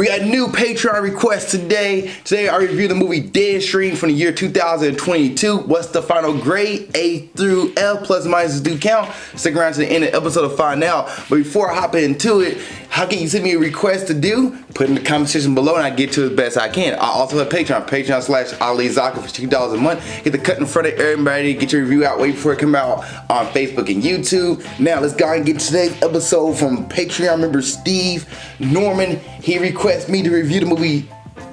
We got a new Patreon request today. Today I review the movie Deadstream from the year 2022. What's the final grade? A through F, plus and minuses do count. Stick around to the end of the episode to find out. But before I hop into it, how can you send me a request to do? Put in the comment section below and I get to it as best I can. I also have Patreon, Zakka for $2 a month. Get the cut in front of everybody, get your review out way before it come out on Facebook and YouTube. Now let's go and get today's episode from Patreon member Steve Norman. He requests me to review the movie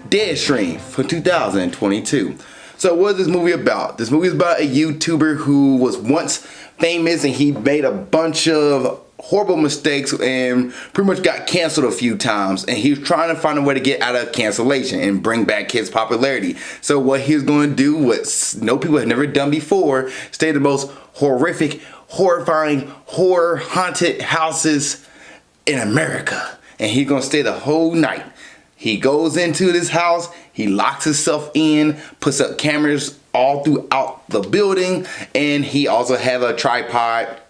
Deadstream for 2022. So what is this movie about? This movie is about a YouTuber who was once famous and he made a bunch of horrible mistakes and pretty much got canceled a few times, and he was trying to find a way to get out of cancellation and bring back his popularity. So what he was going to do, what no people had never done before, stay in the most horrific, horrifying, horror haunted houses in America, and he's gonna stay the whole night. He goes into this house, he locks himself in, puts up cameras all throughout the building, and he also have a tripod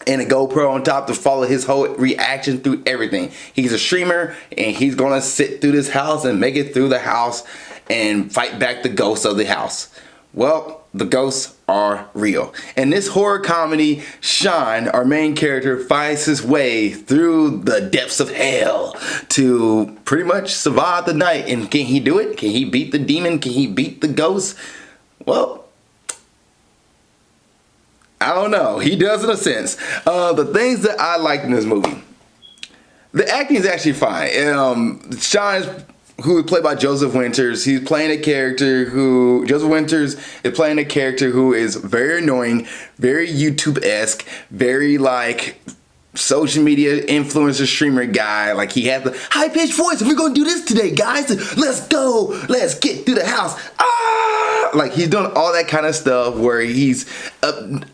and a GoPro on top to follow his whole reaction through everything. He's a streamer and he's gonna sit through this house and make it through the house and fight back the ghosts of the house. Well, the ghosts are real. In this horror comedy, Sean, our main character, finds his way through the depths of hell to pretty much survive the night. And can he do it? Can he beat the demon? Can he beat the ghost? Well, I don't know. He does in a sense. The things that I liked in this movie. The acting is actually fine. Sean, who is played by Joseph Winters, he's playing a character who, Joseph Winters is playing a character who is very annoying, very YouTube-esque, very like social media influencer streamer guy. Like he has the high-pitched voice. We're gonna do this today, guys. Let's go. Let's get through the house. Like he's doing all that kind of stuff where he's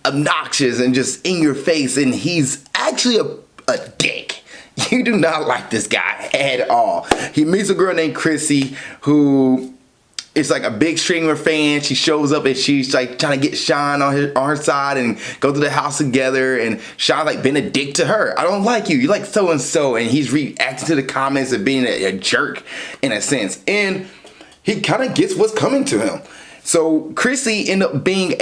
obnoxious and just in your face, and he's actually a dick. You do not like this guy at all. He meets a girl named Chrissy who is like a big streamer fan. She shows up and she's like trying to get Sean on her side and go to the house together, and Sean's like being a dick to her. I don't like you. You like so and so, and he's reacting to the comments and being a jerk in a sense. And he kind of gets what's coming to him. So Chrissy ended up being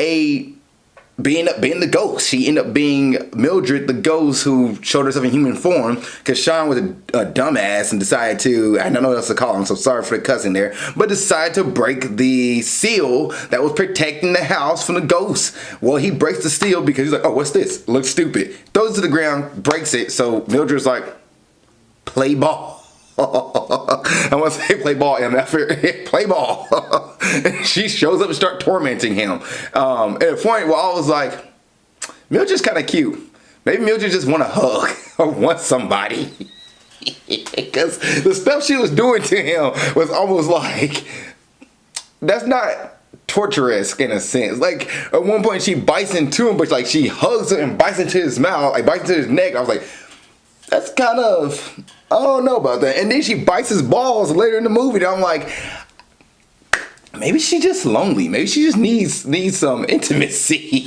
the ghost. She ended up being Mildred, the ghost who showed herself in human form, because Sean was a dumbass and decided to, I don't know what else to call him, so sorry for the cussing there, but decided to break the seal that was protecting the house from the ghost. Well, he breaks the seal because he's like, oh, what's this? It looks stupid. Throws it to the ground, breaks it, so Mildred's like, play ball. I want to say play ball, and play ball. She shows up and start tormenting him. At a point where I was like, Mildred's kind of cute. Maybe Mildred just want a hug or want somebody. Because the stuff she was doing to him was almost like, that's not torturous in a sense. Like at one point she bites into him, but like she hugs him and bites into his mouth, like bites into his neck. I was like, that's kind of, I don't know about that. And then she bites his balls later in the movie. And I'm like, maybe she's just lonely. Maybe she just needs some intimacy.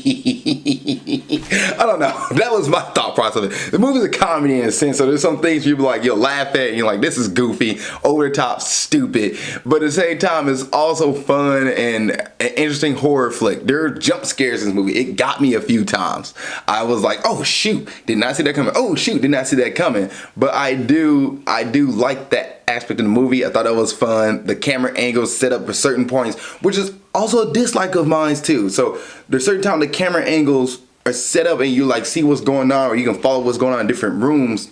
I don't know. That was my thought process of it. The movie's a comedy in a sense, so there's some things you'll like, you'll laugh at and you're like, this is goofy, over the top, stupid. But at the same time, it's also fun and an interesting horror flick. There are jump scares in this movie. It got me a few times. I was like, oh shoot, did not see that coming. Oh shoot, did not see that coming. But I do like that aspect of the movie. I thought it was fun. The camera angles set up for certain points, which is also a dislike of mine too. So there's certain times the camera angles are set up and you like see what's going on, or you can follow what's going on in different rooms,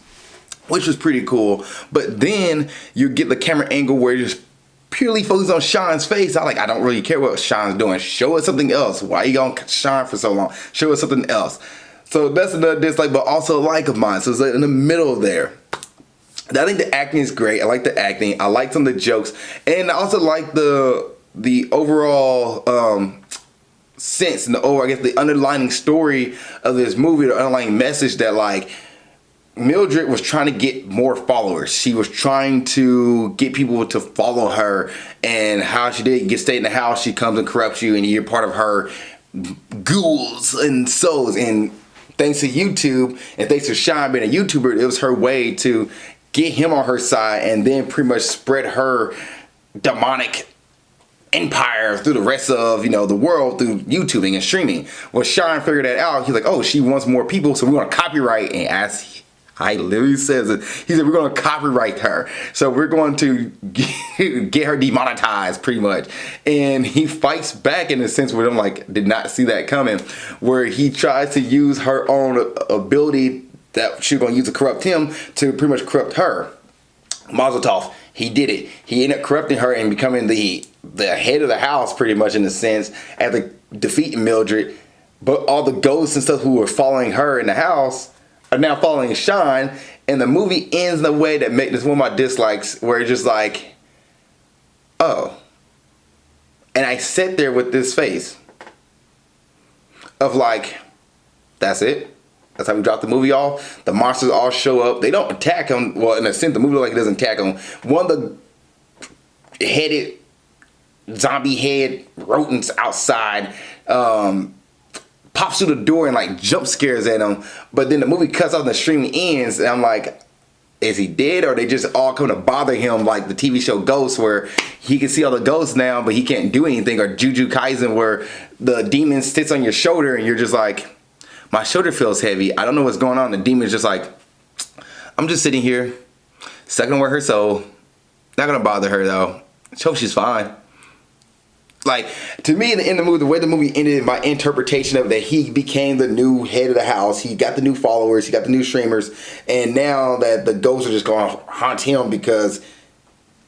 which was pretty cool. But then you get the camera angle where you're just purely focused on Sean's face. I don't really care what Sean's doing. Show us something else. Why are you going Sean for so long? Show us something else. So that's another dislike, but also a like of mine. So it's like in the middle there. I think the acting is great. I like the acting. I like some of the jokes, and I also like the overall sense and the underlying story of this movie, the underlying message that like Mildred was trying to get more followers. She was trying to get people to follow her, and how she did get stay in the house, she comes and corrupts you and you're part of her ghouls and souls. And thanks to YouTube and thanks to Sean being a YouTuber, it was her way to get him on her side, and then pretty much spread her demonic empire through the rest of, you know, the world through YouTubing and streaming. Well, Sean figured that out. He's like, oh, she wants more people, so we're going to copyright. And as I literally says it, he said, we're going to copyright her. So we're going to get her demonetized pretty much. And he fights back in a sense where I'm like, did not see that coming, where he tries to use her own ability that she was going to use to corrupt him to pretty much corrupt her. Mazel tov. He did it. He ended up corrupting her and becoming the head of the house pretty much in a sense after defeating Mildred. But all the ghosts and stuff who were following her in the house are now following Sean. And the movie ends in a way that makes this one of my dislikes, where it's just like, oh. And I sat there with this face of like, that's it? That's how we drop the movie off. The monsters all show up. They don't attack him. Well, in a sense, the movie looks like it doesn't attack him. One of the headed, zombie head rodents outside pops through the door and like jump scares at him. But then the movie cuts off and the stream ends. And I'm like, is he dead, or are they just all come to bother him like the TV show Ghosts, where he can see all the ghosts now, but he can't do anything? Or Jujutsu Kaisen, where the demon sits on your shoulder and you're just like, my shoulder feels heavy. I don't know what's going on. The demon's just like, I'm just sitting here, sucking away her soul. Not gonna bother her though. So she's fine. Like, to me, in the end of the movie, the way the movie ended, my interpretation of that, he became the new head of the house. He got the new followers. He got the new streamers. And now that the ghosts are just going to haunt him because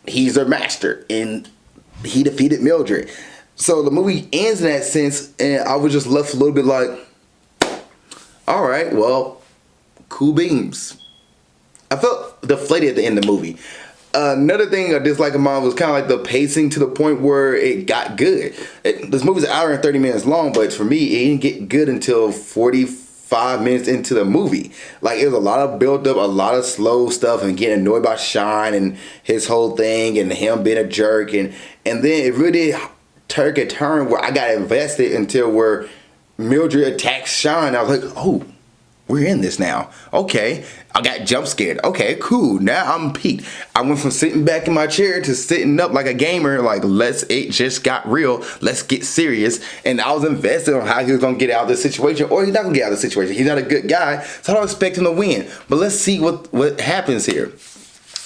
he's their master. And he defeated Mildred. So the movie ends in that sense. And I was just left a little bit like, all right, well, cool beans. I felt deflated at the end of the movie. Another thing I dislike of mine was kind of like the pacing to the point where it got good. This movie's an hour and 30 minutes long, but for me, it didn't get good until 45 minutes into the movie. Like, it was a lot of build up, a lot of slow stuff, and getting annoyed by Sean and his whole thing, and him being a jerk, and then it really took a turn where I got invested until where Mildred attacks Sean. I was like, oh, we're in this now. Okay. I got jump scared. Okay, cool. Now I'm peaked. I went from sitting back in my chair to sitting up like a gamer. Like, it just got real. Let's get serious. And I was invested on how he was going to get out of this situation, or he's not going to get out of the situation. He's not a good guy, so I don't expect him to win. But let's see what happens here.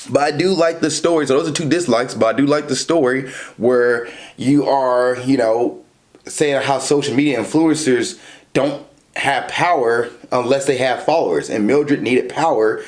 But I do like the story. So those are two dislikes, but I do like the story where you are, you know, saying how social media influencers don't have power unless they have followers. And Mildred needed power,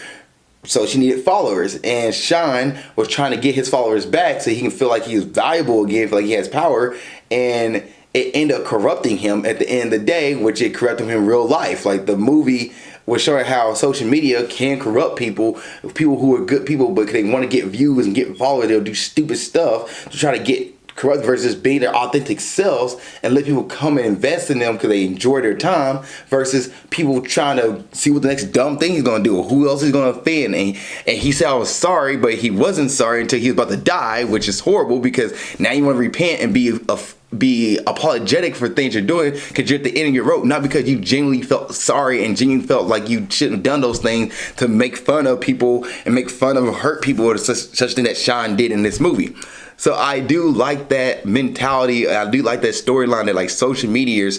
so she needed followers. And Sean was trying to get his followers back so he can feel like he is valuable again, feel like he has power. And it ended up corrupting him at the end of the day, which it corrupted him in real life. Like, the movie was showing how social media can corrupt people who are good people, but they want to get views and get followers. They'll do stupid stuff to try to get corrupt versus being their authentic selves and let people come and invest in them because they enjoy their time, versus people trying to see what the next dumb thing he's going to do or who else he's going to offend. And he said I was sorry, but he wasn't sorry until he was about to die, which is horrible because now you want to repent and be apologetic for things you're doing because you're at the end of your rope, not because you genuinely felt sorry and genuinely felt like you shouldn't have done those things to make fun of people and make fun of hurt people, or such thing that Sean did in this movie. So I do like that mentality. I do like that storyline that, like, social media,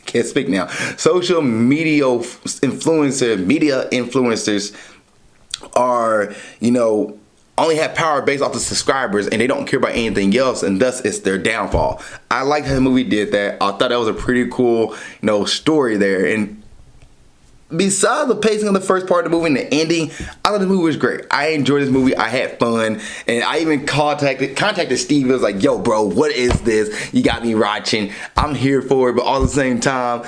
can't speak now. Social media influencers are, you know, only have power based off the subscribers, and they don't care about anything else, and thus it's their downfall. I like how the movie did that. I thought that was a pretty cool, you know, story there. And besides the pacing of the first part of the movie and the ending, I thought the movie was great. I enjoyed this movie. I had fun. And I even contacted Steve. It was like, yo, bro, what is this? You got me watching. I'm here for it. But all at the same time,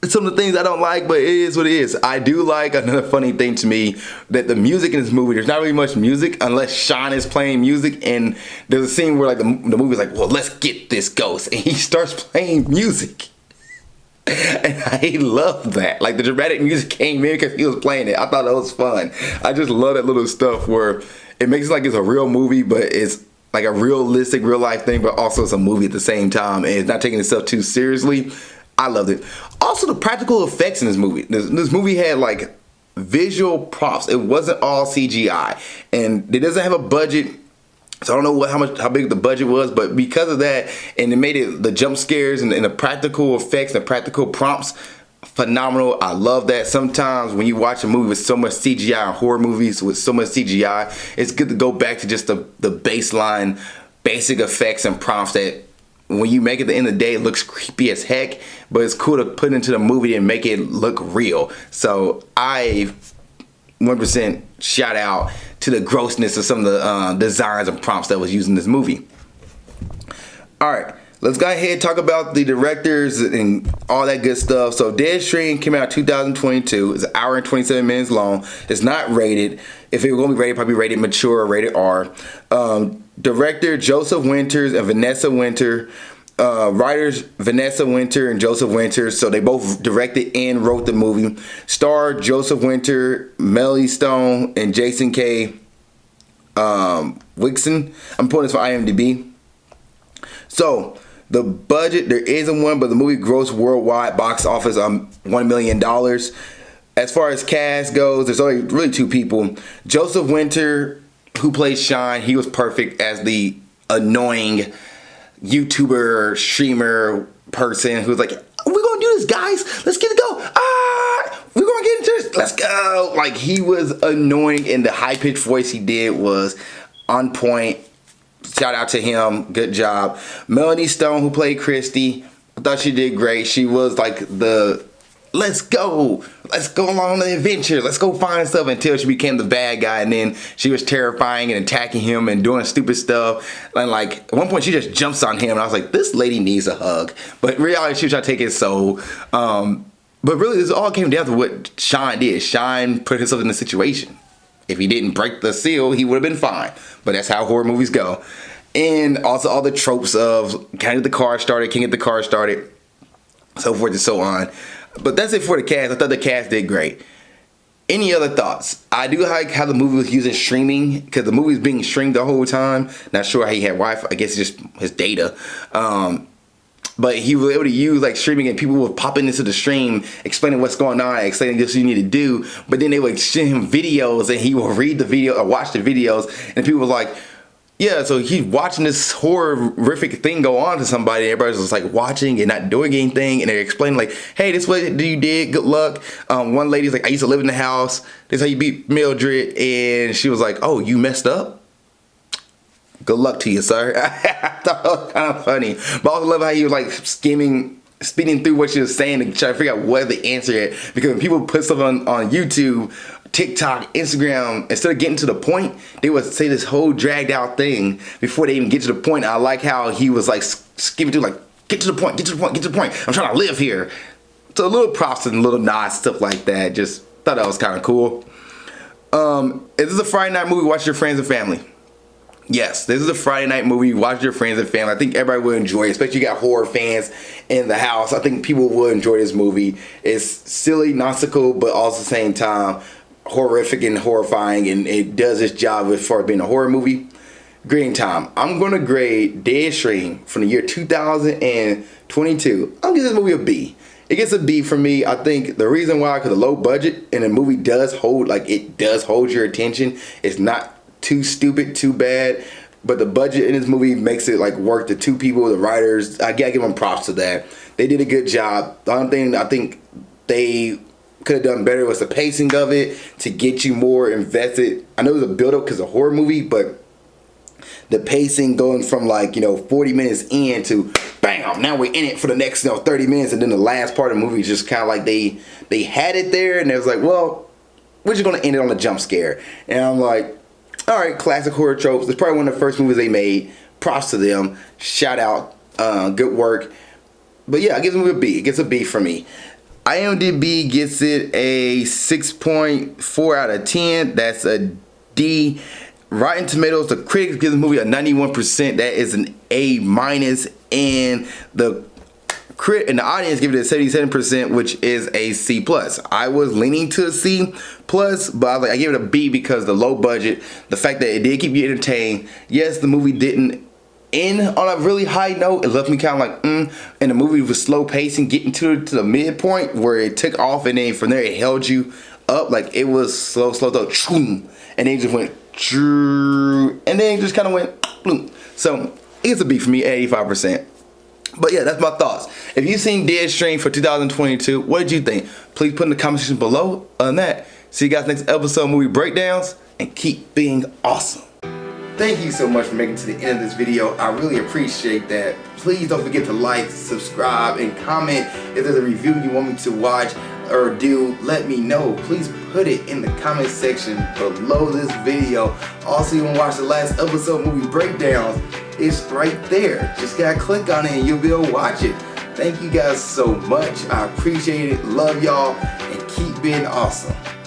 some of the things I don't like, but it is what it is. I do like, another funny thing to me, that the music in this movie, there's not really much music unless Sean is playing music. And there's a scene where, like, the movie's like, well, let's get this ghost. And he starts playing music. And I love that. Like, the dramatic music came in because he was playing it. I thought that was fun. I just love that little stuff where it makes it like it's a real movie, but it's like a realistic, real life thing, but also it's a movie at the same time, and it's not taking itself too seriously. I loved it. Also, the practical effects in this movie. This movie had, like, visual props. It wasn't all CGI, and it doesn't have a budget. So I don't know how big the budget was, but because of that, and it made it the jump scares and the practical effects and practical prompts phenomenal. I love that. Sometimes when you watch a movie with so much CGI, horror movies with so much CGI, it's good to go back to just the baseline, basic effects and prompts that when you make it at the end of the day, it looks creepy as heck, but it's cool to put into the movie and make it look real. So I 1% shout out to the grossness of some of the designs and prompts that was used in this movie. All right, let's go ahead and talk about the directors and all that good stuff. So Deadstream came out 2022. It's an hour and 27 minutes long. It's not rated. If it were going to be rated, probably rated mature or rated R. Director Joseph Winters and Vanessa Winter. Writers Vanessa Winter and Joseph Winter, so they both directed and wrote the movie. Star Joseph Winter, Melanie Stone, and Jason K. Wixon. I'm pulling this from IMDb. So the budget, there isn't one, but the movie grossed worldwide box office $1 million. As far as cast goes, there's only really two people. Joseph Winter, who plays Shine, he was perfect as the annoying YouTuber, streamer person who's like, we're gonna do this, guys. Let's get it go. We're gonna get into this. Let's go. Like, he was annoying, and the high-pitched voice he did was on point. Shout out to him. Good job. Melanie Stone, who played Christy, I thought she did great. She was like the let's go along the adventure, let's go find stuff, until she became the bad guy, and then she was terrifying and attacking him and doing stupid stuff. And like at one point she just jumps on him, and I was like, this lady needs a hug. But in reality, she was trying to take his soul. But really, this all came down to what Shine did. Shine put himself in the situation. If he didn't break the seal, he would have been fine. But that's how horror movies go. And also all the tropes of can't get the car started, can't get the car started, so forth and so on. But that's it for the cast. I thought the cast did great. Any other thoughts? I do like how the movie was using streaming, because the movie was being streamed the whole time. Not sure how he had Wi-Fi. I guess it's just his data. But he was able to use like streaming, and people would pop into the stream explaining what's going on, explaining this you need to do. But then they would send him videos, and he would read the video or watch the videos, and people were like, yeah, so he's watching this horrific thing go on to somebody. Everybody's just like watching and not doing anything, and they're explaining like, hey, this is what you did, good luck. One lady's like, I used to live in the house, this is how you beat Mildred, and she was like, oh, you messed up? Good luck to you, sir. I thought it was kind of funny. But I also love how he was like speeding through what she was saying to try to figure out what the answer is. Because when people put stuff on YouTube, TikTok, Instagram, instead of getting to the point, they would say this whole dragged out thing before they even get to the point. I like how he was like skimming through, like, get to the point, get to the point, get to the point. I'm trying to live here. So a little props and little nods, stuff like that. Just thought that was kind of cool. Is this a Friday night movie? Watch your friends and family. Yes, this is a Friday night movie. Watch your friends and family. I think everybody will enjoy it, especially you got horror fans in the house. I think people will enjoy this movie. It's silly, nonsensical, but also at the same time horrific and horrifying, and it does its job as far as being a horror movie. Grading time. I'm going to grade Deadstream from the year 2022. I'll give this movie a B. It gets a B for me. I think the reason why, because the low budget, and the movie does hold, like, it does hold your attention. It's not too stupid, too bad, but the budget in this movie makes it like work. The two people, the writers, I gotta give them props to that. They did a good job. The only thing I think they could have done better was the pacing of it to get you more invested. I know it was a build-up because it's a horror movie, but the pacing going from 40 minutes in to bam, now we're in it for the next 30 minutes, and then the last part of the movie is just kind of like they had it there, and it was like, well, we're just gonna end it on a jump scare. And I'm like, all right, classic horror tropes. It's probably one of the first movies they made. Props to them. Shout out. Good work. But yeah, I give them a B. It gets a B for me. IMDb gets it a 6.4 out of 10. That's a D. Rotten Tomatoes, the critics give the movie a 91%. That is an A minus. And the audience give it a 77%, which is a C plus. I was leaning to a C plus, but I gave it a B because the low budget, the fact that it did keep you entertained. Yes, the movie didn't end on a really high note. It left me kind of like, and the movie was slow pacing, getting to the midpoint where it took off, and then from there it held you up, like it was slow though, and then it just went, and then it just kind of went, bloom. So it's a B for me, 85%. But yeah, that's my thoughts. If you've seen Deadstream for 2022, what did you think? Please put in the comment section below. Other than that, see you guys next episode of Movie Breakdowns, and keep being awesome. Thank you so much for making it to the end of this video. I really appreciate that. Please don't forget to like, subscribe, and comment. If there's a review you want me to watch or do, let me know. Please put it in the comment section below this video. Also, you want to watch the last episode of Movie Breakdowns, it's right there. Just gotta click on it and you'll be able to watch it. Thank you guys so much. I appreciate it. Love y'all, and keep being awesome.